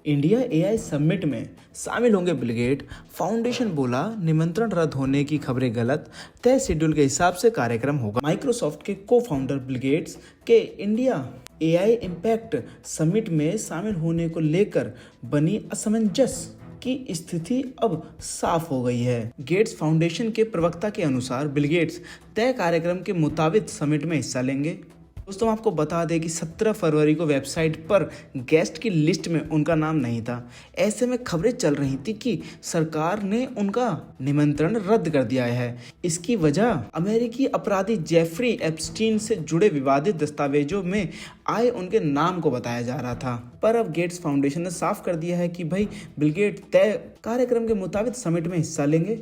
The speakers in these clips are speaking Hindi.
इंडिया एआई समिट में शामिल होंगे बिल गेट। फाउंडेशन बोला निमंत्रण रद्द होने की खबरें गलत, तय शेड्यूल के हिसाब से कार्यक्रम होगा। माइक्रोसॉफ्ट के को फाउंडर बिल गेट्स के इंडिया एआई इम्पैक्ट समिट में शामिल होने को लेकर बनी असमंजस की स्थिति अब साफ हो गई है। गेट्स फाउंडेशन के प्रवक्ता के अनुसार बिल गेट्स तय कार्यक्रम के मुताबिक समिट में हिस्सा लेंगे। दोस्तों, आपको बता दें कि 17 फरवरी को वेबसाइट पर गेस्ट की लिस्ट में उनका नाम नहीं था। ऐसे में खबरें चल रही थी कि सरकार ने उनका निमंत्रण रद्द कर दिया है। इसकी वजह अमेरिकी अपराधी जेफरी एप्स्टीन से जुड़े विवादित दस्तावेजों में आए उनके नाम को बताया जा रहा था। पर अब गेट्स फाउंडेशन ने साफ कर दिया है कि भाई बिल गेट तय कार्यक्रम के मुताबिक समिट में हिस्सा लेंगे।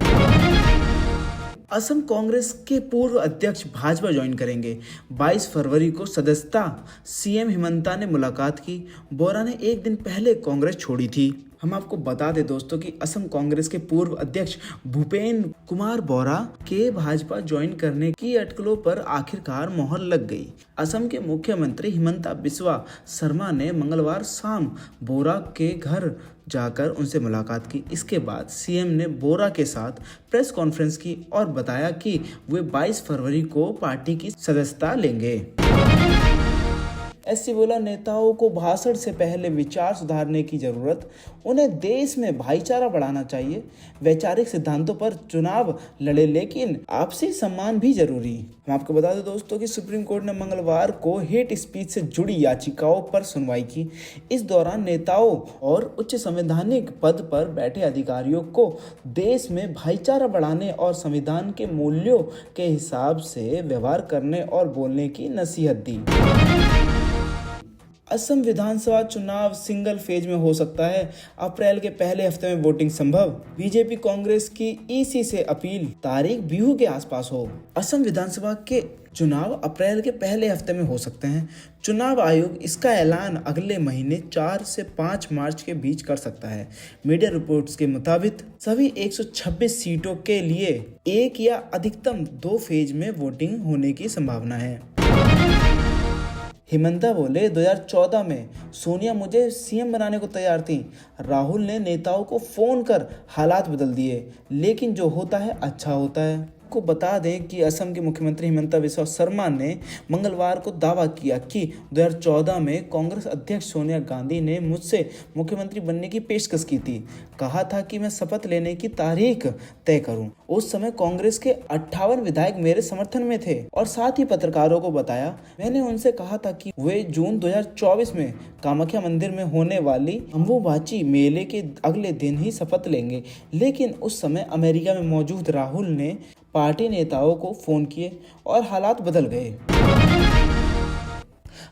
असम कांग्रेस के पूर्व अध्यक्ष भाजपा ज्वाइन करेंगे। 22 फरवरी को सदस्यता सीएम हिमंता ने मुलाकात की। बोरा ने एक दिन पहले कांग्रेस छोड़ी थी। हम आपको बता दें दोस्तों कि असम कांग्रेस के पूर्व अध्यक्ष भूपेंद्र कुमार बोरा के भाजपा ज्वाइन करने की अटकलों पर आखिरकार मोहर लग गई। असम के मुख्यमंत्री हिमंता बिस्वा शर्मा ने मंगलवार शाम बोरा के घर जाकर उनसे मुलाकात की। इसके बाद सीएम ने बोरा के साथ प्रेस कॉन्फ्रेंस की और बताया कि वे 22 फरवरी को पार्टी की सदस्यता लेंगे। एससी बोला नेताओं को भाषण से पहले विचार सुधारने की जरूरत, उन्हें देश में भाईचारा बढ़ाना चाहिए। वैचारिक सिद्धांतों पर चुनाव लड़े लेकिन आपसी सम्मान भी जरूरी। हम आपको बता दें दोस्तों कि सुप्रीम कोर्ट ने मंगलवार को हेट स्पीच से जुड़ी याचिकाओं पर सुनवाई की। इस दौरान नेताओं और उच्च संवैधानिक पद पर बैठे अधिकारियों को देश में भाईचारा बढ़ाने और संविधान के मूल्यों के हिसाब से व्यवहार करने और बोलने की नसीहत दी। असम विधानसभा चुनाव सिंगल फेज में हो सकता है। अप्रैल के पहले हफ्ते में वोटिंग संभव। बीजेपी कांग्रेस की ईसी से अपील तारीख बिहू के आसपास हो। असम विधानसभा के चुनाव अप्रैल के पहले हफ्ते में हो सकते हैं। चुनाव आयोग इसका ऐलान अगले महीने 4 से 5 मार्च के बीच कर सकता है। मीडिया रिपोर्ट्स के मुताबिक सभी 126 सीटों के लिए एक या अधिकतम 2 फेज में वोटिंग होने की संभावना है। हिमंता बोले 2014 में सोनिया मुझे सीएम बनाने को तैयार थी। राहुल ने नेताओं को फोन कर हालात बदल दिए, लेकिन जो होता है अच्छा होता है। को बता दें कि असम के मुख्यमंत्री हिमंता बिस्वा शर्मा ने मंगलवार को दावा किया कि 2014 में कांग्रेस अध्यक्ष सोनिया गांधी ने मुझसे मुख्यमंत्री बनने की पेशकश की थी। कहा था कि मैं शपथ लेने की तारीख तय करूं। उस समय कांग्रेस के 58 विधायक मेरे समर्थन में थे और साथ ही पत्रकारों को बताया, मैंने उनसे कहा था कि वे जून 2024 में कामाख्या मंदिर में होने वाली अंबुबाची मेले के अगले दिन ही शपथ लेंगे। लेकिन उस समय अमेरिका में मौजूद राहुल ने पार्टी नेताओं को फोन किए और हालात बदल गए।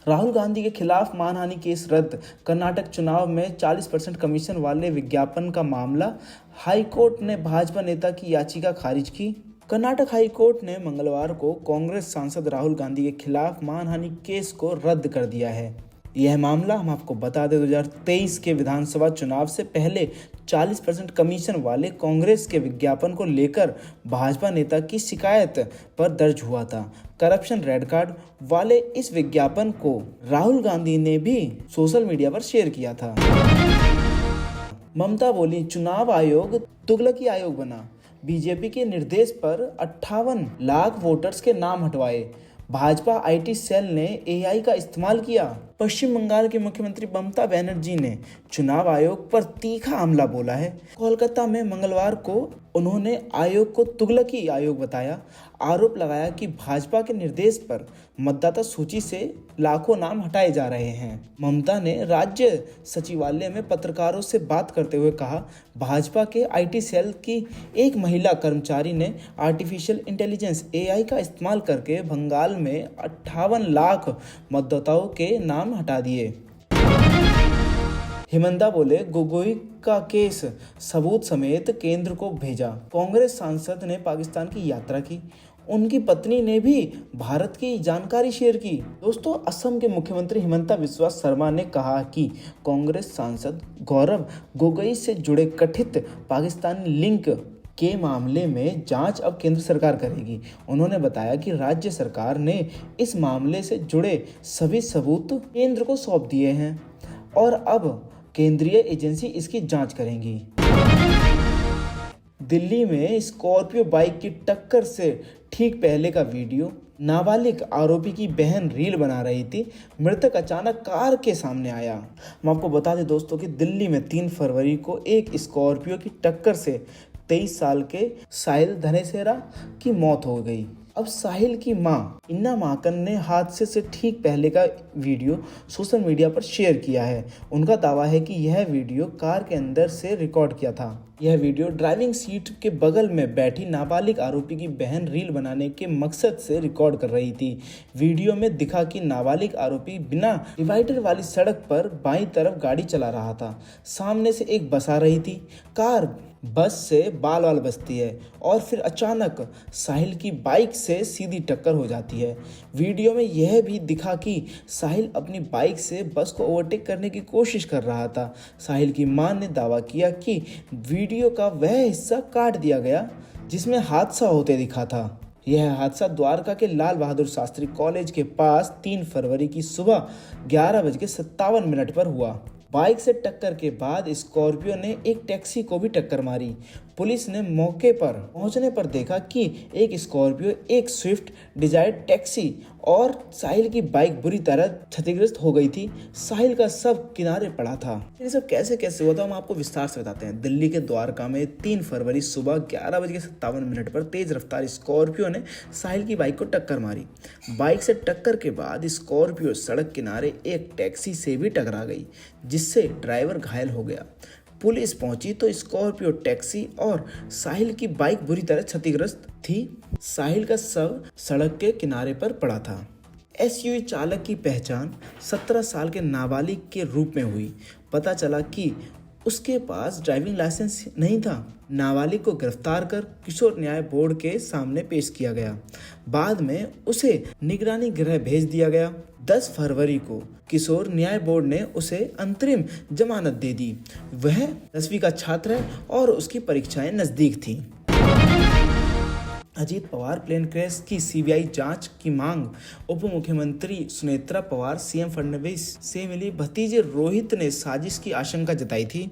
राहुल गांधी के खिलाफ मानहानि केस रद्द। कर्नाटक चुनाव में 40% कमीशन वाले विज्ञापन का मामला, हाईकोर्ट ने भाजपा नेता की याचिका खारिज की। कर्नाटक हाईकोर्ट ने मंगलवार को कांग्रेस सांसद राहुल गांधी के खिलाफ मानहानि केस को रद्द कर दिया है। यह मामला हम आपको बता दें 2023 के विधानसभा चुनाव से पहले 40% कमीशन वाले कांग्रेस के विज्ञापन को लेकर भाजपा नेता की शिकायत पर दर्ज हुआ था। करप्शन रेड कार्ड वाले इस विज्ञापन को राहुल गांधी ने भी सोशल मीडिया पर शेयर किया था। ममता बोली चुनाव आयोग तुगलकी आयोग बना। बीजेपी के निर्देश पर 58 लाख वोटर्स के नाम हटवाए। भाजपा आईटी सेल ने एआई का इस्तेमाल किया। पश्चिम बंगाल के मुख्यमंत्री ममता बनर्जी ने चुनाव आयोग पर तीखा हमला बोला है। कोलकाता में मंगलवार को उन्होंने आयोग को तुगलकी आयोग बताया। आरोप लगाया कि भाजपा के निर्देश पर मतदाता सूची से लाखों नाम हटाए जा रहे हैं। ममता ने राज्य सचिवालय में पत्रकारों से बात करते हुए कहा, भाजपा के आईटी सेल की एक महिला कर्मचारी ने आर्टिफिशियल इंटेलिजेंस एआई का इस्तेमाल करके बंगाल में 58 लाख मतदाताओं के नाम हटा दिए। हिमंता बोले गोगोई का केस सबूत समेत केंद्र को भेजा। कांग्रेस सांसद ने पाकिस्तान की यात्रा की। उनकी पत्नी ने भी भारत की जानकारी शेयर की। दोस्तों, असम के मुख्यमंत्री हिमंता बिस्वा शर्मा ने कहा कि कांग्रेस सांसद गौरव गोगोई से जुड़े कथित पाकिस्तानी लिंक के मामले में जांच अब केंद्र सरकार करेगी। उन्होंने बताया कि राज्य सरकार ने इस मामले से जुड़े सभी सबूत केंद्र को सौंप दिए हैं और अब केंद्रीय एजेंसी इसकी जांच करेंगी। दिल्ली में स्कॉर्पियो बाइक की टक्कर से ठीक पहले का वीडियो। नाबालिग आरोपी की बहन रील बना रही थी, मृतक अचानक कार के सामने आया। हम आपको बता दें दोस्तों कि दिल्ली में 3 फरवरी को एक स्कॉर्पियो की टक्कर से 23 साल के साहिल धनेसेरा की मौत हो गई। अब साहिल की मां इन्ना माकन ने हादसे से ठीक पहले का वीडियो सोशल मीडिया पर शेयर किया है। उनका दावा है कि यह वीडियो कार के अंदर से रिकॉर्ड किया था। यह वीडियो ड्राइविंग सीट के बगल में बैठी नाबालिग आरोपी की बहन रील बनाने के मकसद से रिकॉर्ड कर रही थी। वीडियो में दिखा कि नाबालिग आरोपी बिना डिवाइडर वाली सड़क पर बाईं तरफ गाड़ी चला रहा था। सामने से एक बस आ रही थी। कार बस से बाल बाल बजती है और फिर अचानक साहिल की बाइक से सीधी टक्कर हो जाती है। वीडियो में यह भी दिखा कि साहिल अपनी बाइक से बस को ओवरटेक करने की कोशिश कर रहा था। साहिल की मां ने दावा किया कि वीडियो का वह हिस्सा काट दिया गया जिसमें हादसा होते दिखा था। यह हादसा द्वारका के लाल बहादुर शास्त्री कॉलेज के पास 3 फरवरी की सुबह 11:57 पर हुआ। बाइक से टक्कर के बाद स्कॉर्पियो ने एक टैक्सी को भी टक्कर मारी। पुलिस ने मौके पर पहुंचने पर देखा कि एक स्कॉर्पियो, एक स्विफ्ट डिजायर टैक्सी और साहिल की बाइक बुरी तरह क्षतिग्रस्त हो गई थी। साहिल का शव किनारे पड़ा था। ये सब कैसे कैसे हुआ था हम आपको विस्तार से बताते हैं। दिल्ली के द्वारका में 3 फरवरी सुबह 11:57 पर तेज रफ्तार स्कॉर्पियो ने साहिल की बाइक को टक्कर मारी। बाइक से टक्कर के बाद स्कॉर्पियो सड़क किनारे एक टैक्सी से भी टकरा गई, जिससे ड्राइवर घायल हो गया। पुलिस पहुंची तो स्कॉर्पियो, टैक्सी और साहिल की बाइक बुरी तरह क्षतिग्रस्त थी। साहिल का शव सड़क के किनारे पर पड़ा था। एसयूवी चालक की पहचान 17 साल के नाबालिग के रूप में हुई। पता चला कि उसके पास ड्राइविंग लाइसेंस नहीं था। नाबालिग को गिरफ्तार कर किशोर न्याय बोर्ड के सामने पेश किया गया। बाद में उसे निगरानी गृह भेज दिया गया। 10 फरवरी को किशोर न्याय बोर्ड ने उसे अंतरिम जमानत दे दी। वह 10वीं का छात्र है और उसकी परीक्षाएं नजदीक थी। अजीत पवार प्लेन क्रैश की सीबीआई जांच की मांग। उप मुख्यमंत्री सुनेत्रा पवार सीएम फडणवीस से मिली। भतीजे रोहित ने साजिश की आशंका जताई थी।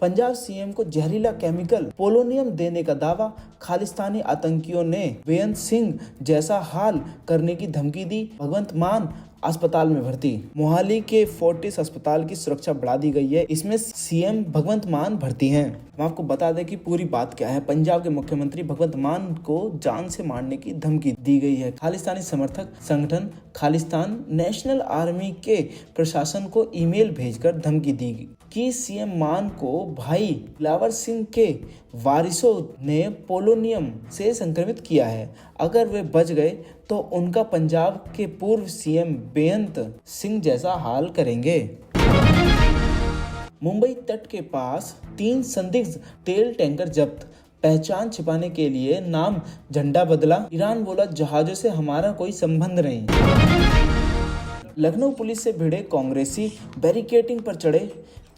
पंजाब सीएम को जहरीला केमिकल पोलोनियम देने का दावा। खालिस्तानी आतंकियों ने बेअंत सिंह जैसा हाल करने की धमकी दी। भगवंत मान अस्पताल में भर्ती। मोहाली के फोर्टिस अस्पताल की सुरक्षा बढ़ा दी गई है। इसमें सीएम भगवंत मान भर्ती हैं। हम आपको बता दें कि पूरी बात क्या है। पंजाब के मुख्यमंत्री भगवंत मान को जान से मारने की धमकी दी गई है। खालिस्तानी समर्थक संगठन खालिस्तान नेशनल आर्मी के प्रशासन को ईमेल भेजकर धमकी दी कि सीएम मान को भाई दिलावर सिंह के वारिसों ने पोलोनियम से संक्रमित किया है। अगर वे बच गए तो उनका पंजाब के पूर्व सीएम बेअंत सिंह जैसा हाल करेंगे। मुंबई तट के पास 3 संदिग्ध तेल टैंकर जब्त। पहचान छिपाने के लिए नाम झंडा बदला। ईरान बोला जहाजों से हमारा कोई संबंध नहीं। लखनऊ पुलिस से भिड़े कांग्रेसी बैरिकेडिंग पर चढ़े।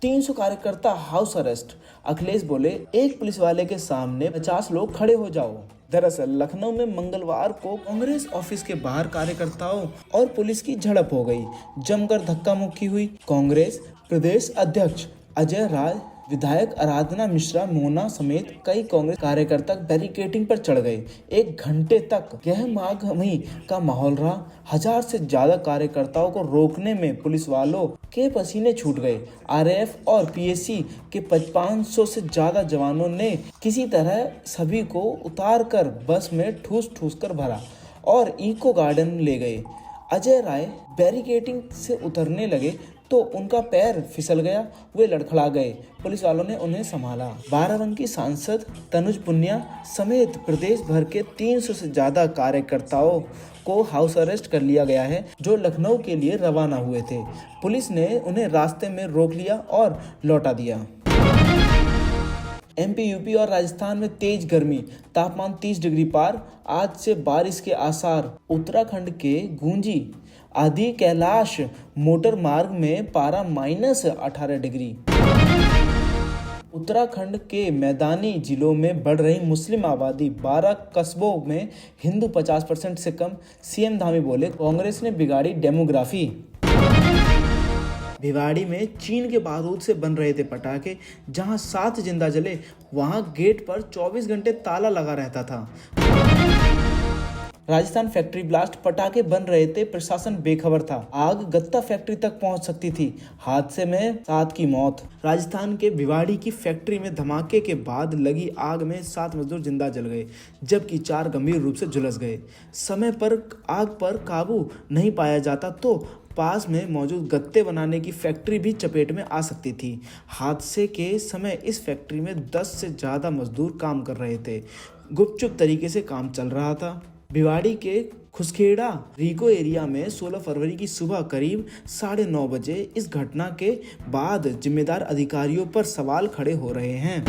300 कार्यकर्ता हाउस अरेस्ट। अखिलेश बोले एक पुलिस वाले के सामने 50 लोग खड़े हो जाओ। दरअसल लखनऊ में मंगलवार को कांग्रेस ऑफिस के बाहर कार्यकर्ताओं और पुलिस की झड़प हो गई। जमकर धक्का मुक्की हुई। कांग्रेस प्रदेश अध्यक्ष अजय राय, विधायक आराधना मिश्रा मोना समेत कई कांग्रेस कार्यकर्ता बैरिकेडिंग पर चढ़ गए। 1 घंटे तक गहमागहमी का माहौल रहा। 1000 से ज्यादा कार्यकर्ताओं को रोकने में पुलिस वालों के पसीने छूट गए। आरएएफ और पीएसी के 500 से ज्यादा जवानों ने किसी तरह सभी को उतार कर बस में ठूस कर भरा और इको गार्डन ले गए। अजय राय बैरिकेडिंग से उतरने लगे तो उनका पैर फिसल गया। वे लड़खड़ा गए। पुलिस वालों ने उन्हें संभाला। बाराबंकी सांसद तनुज पुनिया समेत प्रदेश भर के 300 से ज्यादा कार्यकर्ताओं को हाउस अरेस्ट कर लिया गया है, जो लखनऊ के लिए रवाना हुए थे। पुलिस ने उन्हें रास्ते में रोक लिया और लौटा दिया। एमपी, यूपी और राजस्थान में तेज गर्मी। तापमान 30 डिग्री पार। आज से बारिश के आसार। उत्तराखंड के गूंजी आदि कैलाश मोटर मार्ग में पारा -18 डिग्री। उत्तराखंड के मैदानी जिलों में बढ़ रही मुस्लिम आबादी। 12 कस्बों में हिंदू 50% से कम। सीएम धामी बोले कांग्रेस ने बिगाड़ी डेमोग्राफी। भिवाड़ी में चीन के बारूद से बन रहे थे पटाखे। जहां 7 जिंदा जले, वहां गेट पर 24 घंटे ताला लगा रहता था। राजस्थान फैक्ट्री ब्लास्ट, पटाखे बन रहे थे, प्रशासन बेखबर था। आग गत्ता फैक्ट्री तक पहुंच सकती थी, हादसे में 7 की मौत। राजस्थान के भिवाड़ी की फैक्ट्री में धमाके के बाद लगी आग में 7 मजदूर जिंदा जल गए, जबकि 4 गंभीर रूप से झुलस गए। समय पर आग पर काबू नहीं पाया जाता तो पास में मौजूद गत्ते बनाने की फैक्ट्री भी चपेट में आ सकती थी। हादसे के समय इस फैक्ट्री में 10 से ज़्यादा मजदूर काम कर रहे थे। गुपचुप तरीके से काम चल रहा था। भिवाड़ी के खुसखेड़ा रीको एरिया में 16 फरवरी की सुबह करीब 9:30 बजे इस घटना के बाद जिम्मेदार अधिकारियों पर सवाल खड़े हो रहे हैं।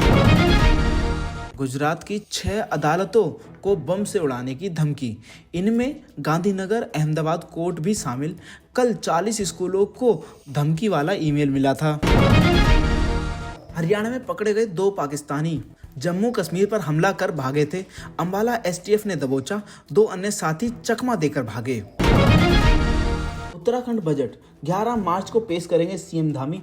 गुजरात की 6 अदालतों को बम से उड़ाने की धमकी, इनमें गांधीनगर, अहमदाबाद कोर्ट भी शामिल। कल 40 स्कूलों को धमकी वाला ईमेल मिला था। हरियाणा में पकड़े गए 2 पाकिस्तानी जम्मू कश्मीर पर हमला कर भागे थे। अंबाला एसटीएफ ने दबोचा, 2 अन्य साथी चकमा देकर भागे। उत्तराखंड बजट 11 मार्च को पेश करेंगे सीएम धामी।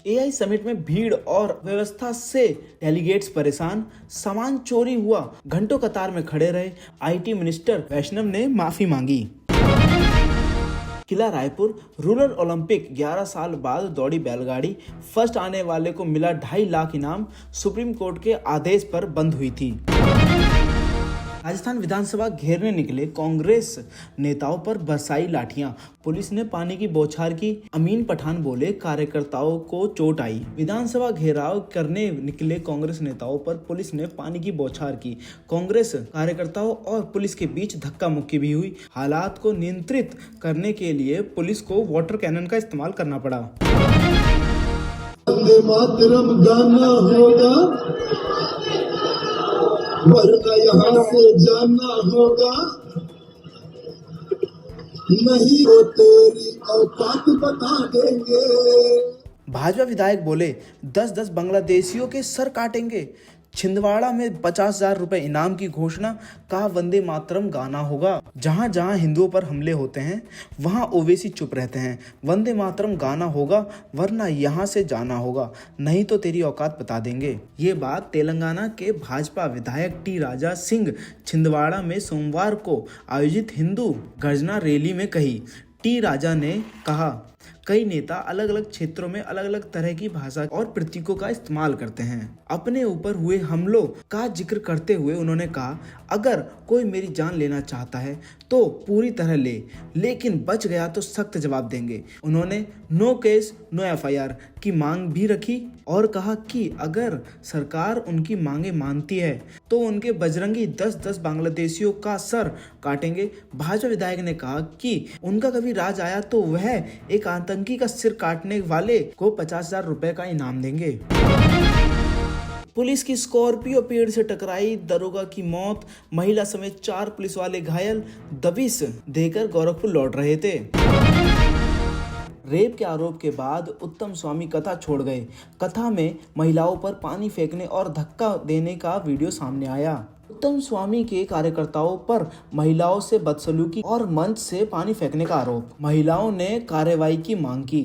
एआई समिट में भीड़ और व्यवस्था से डेलीगेट्स परेशान, सामान चोरी हुआ, घंटों कतार में खड़े रहे। आईटी मिनिस्टर वैष्णव ने माफी मांगी। किला रायपुर रूरल ओलंपिक, 11 साल बाद दौड़ी बैलगाड़ी, फर्स्ट आने वाले को मिला 2.5 लाख इनाम, सुप्रीम कोर्ट के आदेश पर बंद हुई थी। राजस्थान विधानसभा घेरने निकले कांग्रेस नेताओं पर बरसाई लाठियां, पुलिस ने पानी की बौछार की। अमीन पठान बोले कार्यकर्ताओं को चोट आई। विधानसभा घेराव करने निकले कांग्रेस नेताओं पर पुलिस ने पानी की बौछार की। कांग्रेस कार्यकर्ताओं और पुलिस के बीच धक्का मुक्की भी हुई। हालात को नियंत्रित करने के लिए पुलिस को वाटर कैनन का इस्तेमाल करना पड़ा। वंदे मातरम गाना होगा, वरना यहाँ से जाना होगा, नहीं तो तेरी औकात बता देंगे। भाजपा विधायक बोले 10-10 बांग्लादेशियों के सर काटेंगे। छिंदवाड़ा में 50,000 रुपए इनाम की घोषणा, कहा वंदे मातरम गाना होगा। जहां जहां हिंदुओं पर हमले होते हैं वहां ओवैसी चुप रहते हैं। वंदे मातरम गाना होगा, वरना यहां से जाना होगा, नहीं तो तेरी औकात बता देंगे। ये बात तेलंगाना के भाजपा विधायक टी राजा सिंह छिंदवाड़ा में सोमवार को आयोजित हिंदू गर्जना रैली में कही। टी राजा ने कहा कई नेता अलग अलग क्षेत्रों में अलग अलग तरह की भाषा और प्रतीकों का इस्तेमाल करते हैं। अपने ऊपर हुए हमलों का जिक्र करते हुए उन्होंने कहा अगर कोई मेरी जान लेना चाहता है तो पूरी तरह ले, लेकिन बच गया तो सख्त जवाब देंगे। उन्होंने नो केस नो एफआईआर की मांग भी रखी और कहा कि अगर सरकार उनकी मांगे मानती है तो उनके बजरंगी 10-10 बांग्लादेशियों का सर काटेंगे। भाजपा विधायक ने कहा कि उनका कभी राज आया तो वह एक आतंकी का सिर काटने वाले को 50,000 रुपए का इनाम देंगे। पुलिस की स्कॉर्पियो पेड़ से टकराई, दरोगा की मौत, महिला समेत 4 पुलिस वाले घायल, दबिश देकर गोरखपुर लौट रहे थे। रेप के आरोप के बाद उत्तम स्वामी कथा छोड़ गए। कथा में महिलाओं पर पानी फेंकने और धक्का देने का वीडियो सामने आया। उत्तम स्वामी के कार्यकर्ताओं पर महिलाओं से बदसलूकी और मंच से पानी फेंकने का आरोप। महिलाओं ने कार्रवाई की मांग की।